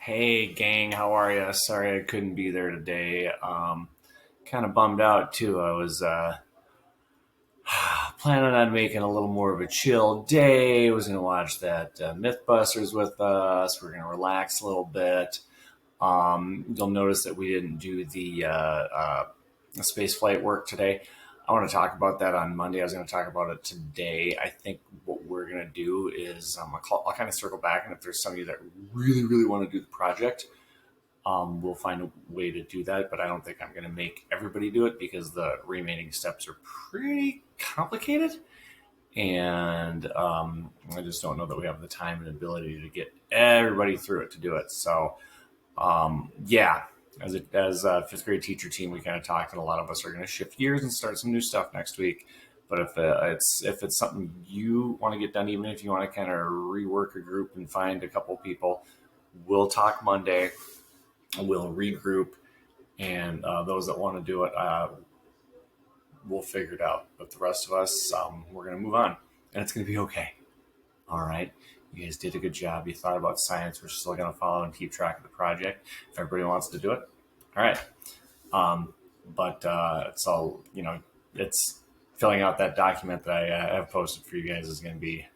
Hey gang, how are you? Sorry I couldn't be there today. Kind of bummed out too. I was planning on making a little more of a chill day. Was gonna watch that MythBusters with us. We're gonna relax a little bit. You'll notice that we didn't do the space flight work today. I want to talk about that on Monday. I was going to talk about it today. I think what we're going to do is I'll kind of circle back, and if there's some of you that really, really want to do the project, we'll find a way to do that. But I don't think I'm going to make everybody do it because the remaining steps are pretty complicated, and I just don't know that we have the time and ability to get everybody through it to do it. So yeah, as a fifth grade teacher team, we kind of talked, and a lot of us are going to shift gears and start some new stuff next week. But if it's something you want to get done, even if you want to kind of rework a group and find a couple people, we'll talk Monday. We'll regroup, and those that want to do it, we'll figure it out. But the rest of us, we're going to move on, and it's going to be okay. All right. You guys did a good job. You thought about science. We're still going to follow and keep track of the project if everybody wants to do it. All right. But it's all, it's filling out that document that I have posted for you guys is going to be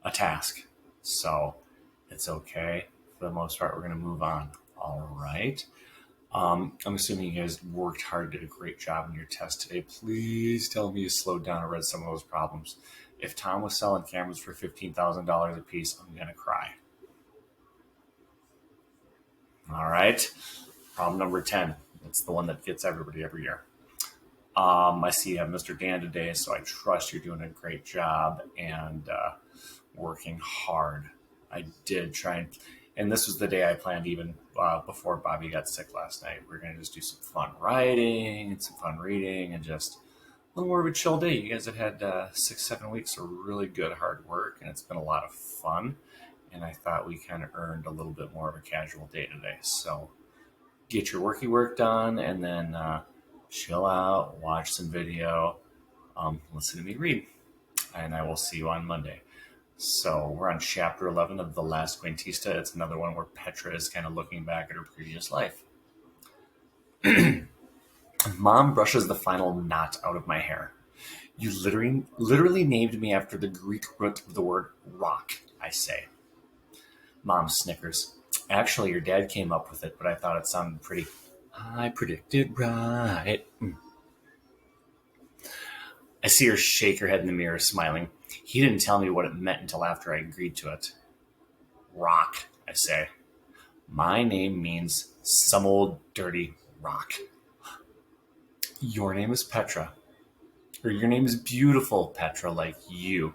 a task. So it's okay. For the most part, we're going to move on. All right. I'm assuming you guys worked hard, did a great job on your test today. Please tell me you slowed down and read some of those problems. If Tom was selling cameras for $15,000 a piece, I'm going to cry. All right. Problem number 10. It's the one that gets everybody every year. I see you have Mr. Dan today, so I trust you're doing a great job and working hard. I did try and this was the day I planned even before Bobby got sick last night. We're going to just do some fun writing and some fun reading and just a little more of a chill day. You guys have had 6-7 weeks of really good hard work, and it's been a lot of fun. And I thought we kind of earned a little bit more of a casual day today. So get your worky work done, and then chill out, watch some video, listen to me read, and I will see you on Monday. So we're on chapter 11 of The Last Quintista. It's another one where Petra is kind of looking back at her previous life. Mom brushes the final knot out of my hair. You literally named me after the Greek root of the word rock, I say. Mom snickers. Actually, your dad came up with it, but I thought it sounded pretty. I predicted right. I see her shake her head in the mirror, smiling. He didn't tell me what it meant until after I agreed to it. Rock, I say. My name means some old dirty rock. Your name is Petra. Or your name is beautiful, Petra, like you.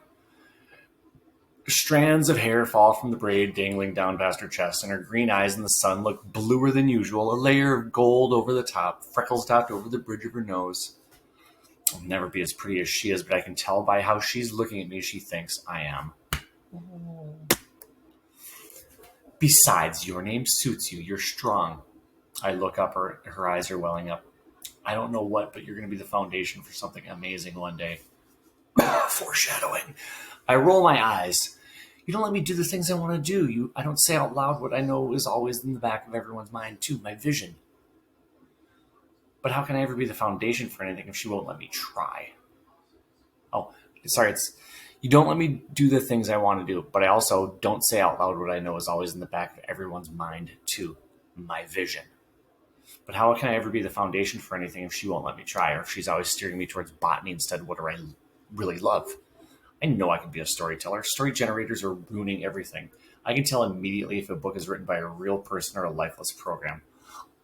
Strands of hair fall from the braid dangling down past her chest, and her green eyes in the sun look bluer than usual, a layer of gold over the top, freckles topped over the bridge of her nose. I'll never be as pretty as she is, but I can tell by how she's looking at me she thinks I am. Besides, your name suits you. You're strong. I look up, her eyes are welling up. I don't know what, but you're going to be the foundation for something amazing one day. Foreshadowing. I roll my eyes. You don't let me do the things I want to do. I don't say out loud what I know is always in the back of everyone's mind, too, my vision. But how can I ever be the foundation for anything if she won't let me try? Oh, sorry, you don't let me do the things I want to do, but I also don't say out loud what I know is always in the back of everyone's mind, too, my vision. But how can I ever be the foundation for anything if she won't let me try, or if she's always steering me towards botany instead of what I really love? I know I can be a storyteller. Story generators are ruining everything. I can tell immediately if a book is written by a real person or a lifeless program.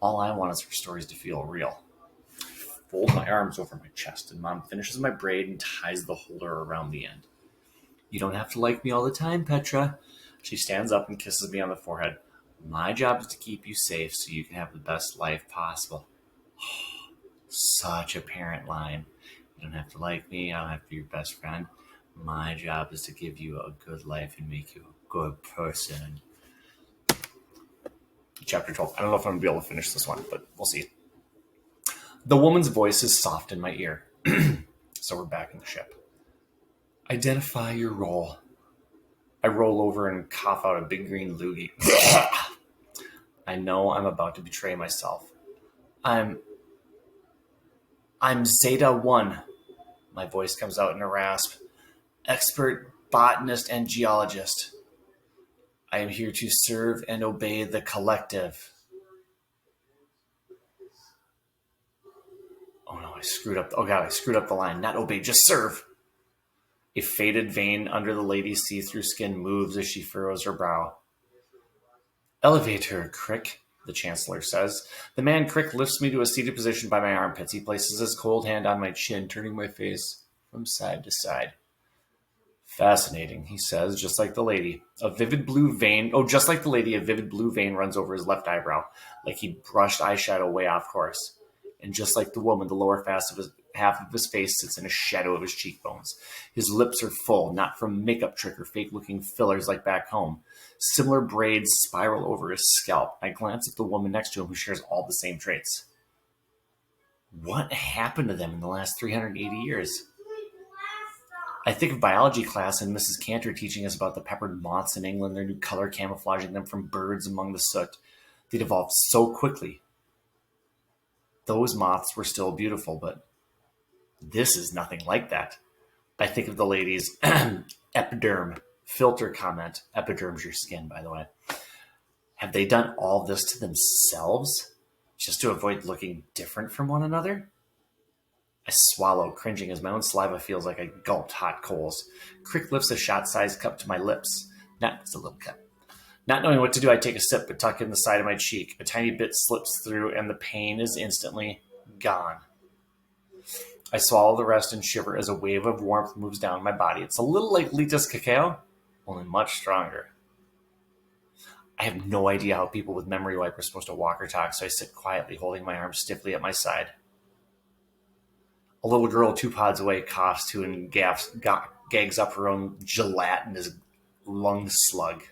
All I want is for stories to feel real. I fold my arms over my chest, and Mom finishes my braid and ties the holder around the end. You don't have to like me all the time, Petra. She stands up and kisses me on the forehead. My job is to keep you safe so you can have the best life possible. Such a parent line. You don't have to like me. I don't have to be your best friend. My job is to give you a good life and make you a good person. Chapter 12. I don't know if I'm going to be able to finish this one, but we'll see. The woman's voice is soft in my ear. So we're back in the ship. Identify your role. I roll over and cough out a big green loogie. I know I'm about to betray myself. I'm I'm Zeta 1. My voice comes out in a rasp. Expert botanist and geologist. I am here to serve and obey the collective. Oh no, I screwed up. Oh god, I screwed up the line. Not obey, just serve. A faded vein under the lady's see-through skin moves as she furrows her brow. Elevate her, Crick, the Chancellor says. The man Crick lifts me to a seated position by my armpits. He places his cold hand on my chin, turning my face from side to side. Fascinating, he says, just like the lady. Just like the lady, a vivid blue vein runs over his left eyebrow, like he brushed eyeshadow way off course. And just like the woman, the lower half of his face sits in a shadow of his cheekbones. His lips are full, not from makeup trick or fake-looking fillers like back home. Similar braids spiral over his scalp. I glance at the woman next to him who shares all the same traits. What happened to them in the last 380 years? I think of biology class and Mrs. Cantor teaching us about the peppered moths in England, their new color camouflaging them from birds among the soot. They'd evolved so quickly. Those moths were still beautiful, but this is nothing like that. I think of the lady's epiderm filter comment. Epiderm's your skin, by the way. Have they done all this to themselves just to avoid looking different from one another? I swallow, cringing as my own saliva feels like I gulped hot coals. Crick lifts a shot-sized cup to my lips. It's a little cup. Not knowing what to do, I take a sip but tuck in the side of my cheek. A tiny bit slips through and the pain is instantly gone. I swallow the rest and shiver as a wave of warmth moves down my body. It's a little like Lita's cacao, only much stronger. I have no idea how people with memory wipe are supposed to walk or talk, so I sit quietly, holding my arms stiffly at my side. A little girl 2 pods away coughs too and gags up her own gelatinous lung slug.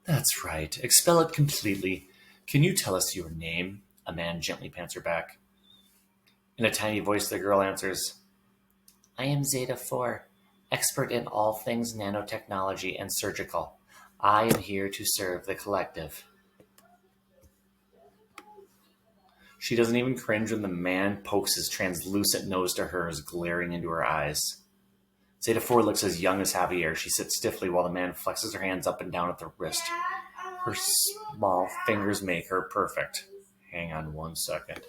That's right. Expel it completely. Can you tell us your name? A man gently pants her back. In a tiny voice, the girl answers, I am Zeta 4, expert in all things nanotechnology and surgical. I am here to serve the collective. She doesn't even cringe when the man pokes his translucent nose to hers, glaring into her eyes. Zeta 4 looks as young as Javier. She sits stiffly while the man flexes her hands up and down at the wrist. Her small fingers make her perfect. Hang on 1 second.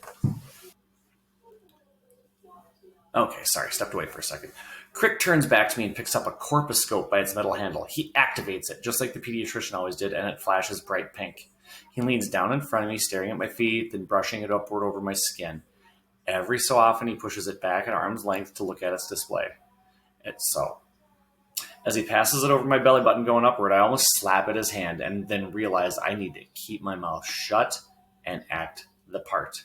Okay, sorry, stepped away for a second. Crick turns back to me and picks up a corpuscope by its metal handle. He activates it, just like the pediatrician always did, and it flashes bright pink. He leans down in front of me, staring at my feet, then brushing it upward over my skin. Every so often, he pushes it back at arm's length to look at its display. It's so. As he passes it over my belly button going upward, I almost slap at his hand and then realize I need to keep my mouth shut and act the part.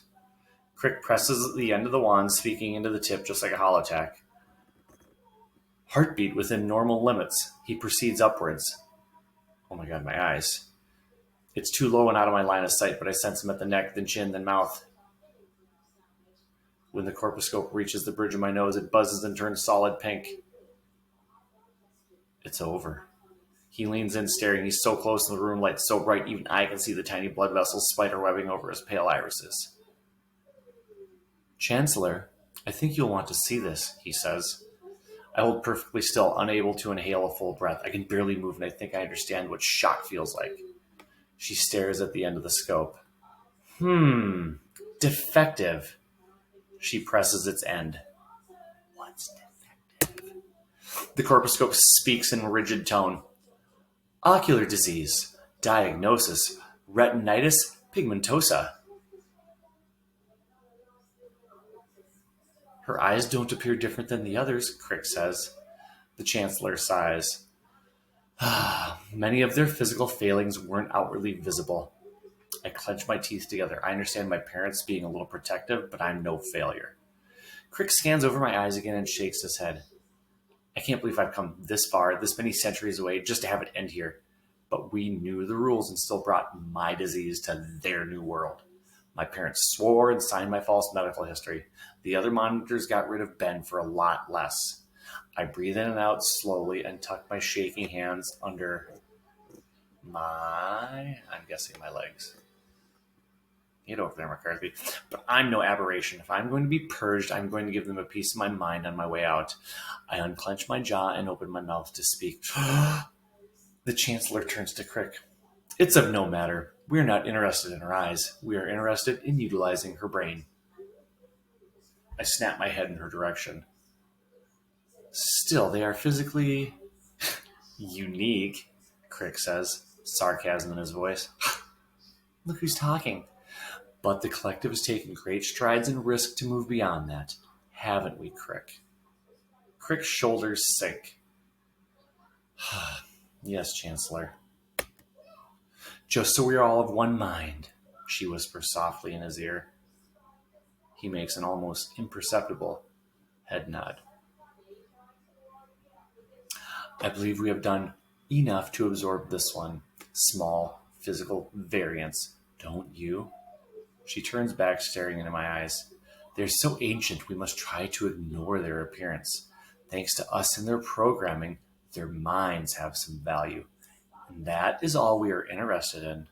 Crick presses the end of the wand, speaking into the tip just like a holotack. Heartbeat within normal limits. He proceeds upwards. Oh my god, my eyes. It's too low and out of my line of sight, but I sense him at the neck, then chin, then mouth. When the corpuscope reaches the bridge of my nose, it buzzes and turns solid pink. It's over. He leans in, staring. He's so close, and the room light's so bright, even I can see the tiny blood vessels spiderwebbing over his pale irises. Chancellor, I think you'll want to see this, he says. I hold perfectly still, unable to inhale a full breath. I can barely move, and I think I understand what shock feels like. She stares at the end of the scope. Defective. She presses its end. What's defective? The corpuscope speaks in rigid tone. Ocular disease. Diagnosis. Retinitis pigmentosa. Her eyes don't appear different than the others, Crick says. The Chancellor sighs. Many of their physical failings weren't outwardly visible. I clench my teeth together. I understand my parents being a little protective, but I'm no failure. Crick scans over my eyes again and shakes his head. I can't believe I've come this far, this many centuries away, just to have it end here. But we knew the rules and still brought my disease to their new world. My parents swore and signed my false medical history. The other monitors got rid of Ben for a lot less. I breathe in and out slowly and tuck my shaking hands under I'm guessing my legs. Get over there, McCarthy. But I'm no aberration. If I'm going to be purged, I'm going to give them a piece of my mind on my way out. I unclench my jaw and open my mouth to speak. The Chancellor turns to Crick. It's of no matter. We are not interested in her eyes. We are interested in utilizing her brain. I snap my head in her direction. Still, they are physically unique, Crick says, sarcasm in his voice. Look who's talking. But the collective has taken great strides and risk to move beyond that. Haven't we, Crick? Crick's shoulders sink. Yes, Chancellor. Just so we are all of one mind, she whispers softly in his ear. He makes an almost imperceptible head nod. I believe we have done enough to absorb this one. Small physical variance, don't you? She turns back, staring into my eyes. They're so ancient, we must try to ignore their appearance. Thanks to us and their programming, their minds have some value. And that is all we are interested in.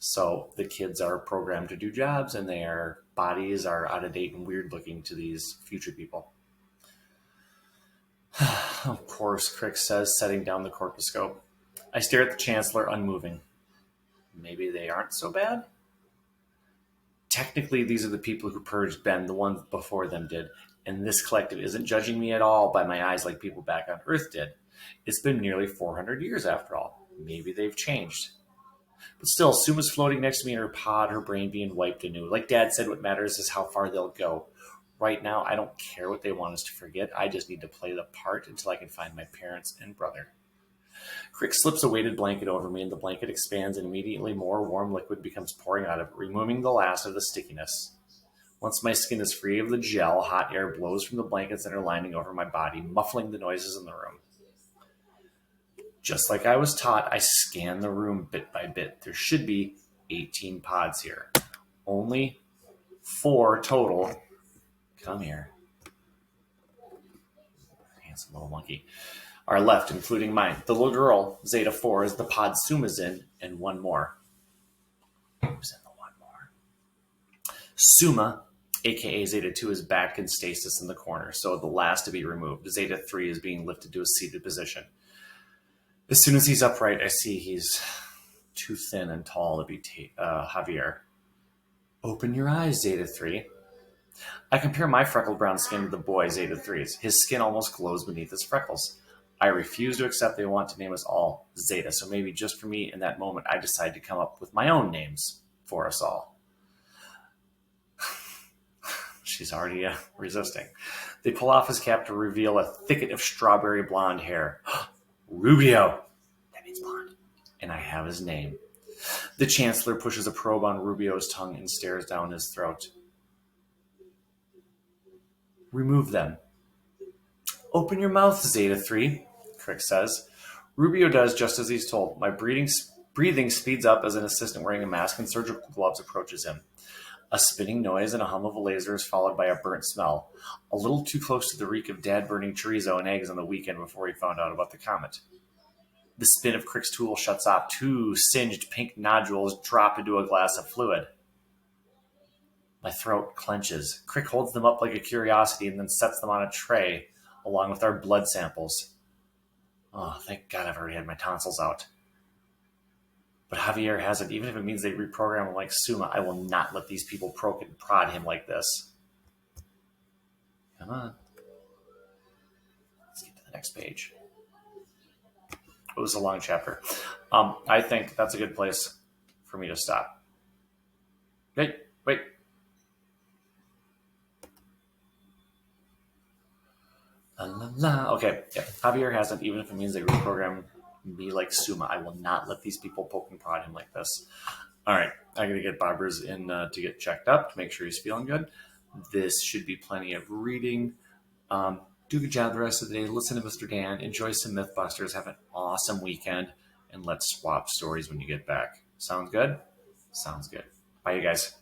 So the kids are programmed to do jobs, and their bodies are out of date and weird looking to these future people. Of course, Crick says, setting down the corpuscope. I stare at the Chancellor, unmoving. Maybe they aren't so bad? Technically, these are the people who purged Ben, the ones before them did, and this collective isn't judging me at all by my eyes like people back on Earth did. It's been nearly 400 years after all. Maybe they've changed. But still, Suma's floating next to me in her pod, her brain being wiped anew. Like Dad said, what matters is how far they'll go. Right now, I don't care what they want us to forget. I just need to play the part until I can find my parents and brother. Crick slips a weighted blanket over me, and the blanket expands, and immediately more warm liquid becomes pouring out of it, removing the last of the stickiness. Once my skin is free of the gel, hot air blows from the blankets that are lining over my body, muffling the noises in the room. Just like I was taught, I scan the room bit by bit. There should be 18 pods here. Only 4 total. Come here. Handsome little monkey. Are left, including mine. The little girl, Zeta 4, is the pod Suma's in, and one more. Who's in the one more? Suma, aka Zeta 2, is back in stasis in the corner, so the last to be removed. Zeta 3 is being lifted to a seated position. As soon as he's upright, I see he's too thin and tall to be Javier. Open your eyes, Zeta 3. I compare my freckled brown skin to the boy Zeta 3's. His skin almost glows beneath his freckles. I refuse to accept they want to name us all Zeta, so maybe just for me in that moment, I decide to come up with my own names for us all. She's already resisting. They pull off his cap to reveal a thicket of strawberry blonde hair. Rubio! That means blonde. And I have his name. The Chancellor pushes a probe on Rubio's tongue and stares down his throat. Remove them. Open your mouth, Zeta 3, Crick says. Rubio does just as he's told. My breathing speeds up as an assistant wearing a mask and surgical gloves approaches him. A spinning noise and a hum of a laser is followed by a burnt smell, a little too close to the reek of Dad burning chorizo and eggs on the weekend before he found out about the comet. The spin of Crick's tool shuts off. 2 singed pink nodules drop into a glass of fluid. My throat clenches. Crick holds them up like a curiosity and then sets them on a tray, along with our blood samples. Oh, thank God I've already had my tonsils out. But Javier has it. Even if it means they reprogram him like Suma, I will not let these people prod him like this. Come on. Let's get to the next page. It was a long chapter. I think that's a good place for me to stop. Wait. La, la, la. Okay, yeah. Javier hasn't, even if it means they reprogram me like Suma. I will not let these people poke and prod him like this. All right, I'm going to get Barbers in to get checked up to make sure he's feeling good. This should be plenty of reading. Do a good job the rest of the day. Listen to Mr. Dan. Enjoy some Mythbusters. Have an awesome weekend. And let's swap stories when you get back. Sounds good? Sounds good. Bye, you guys.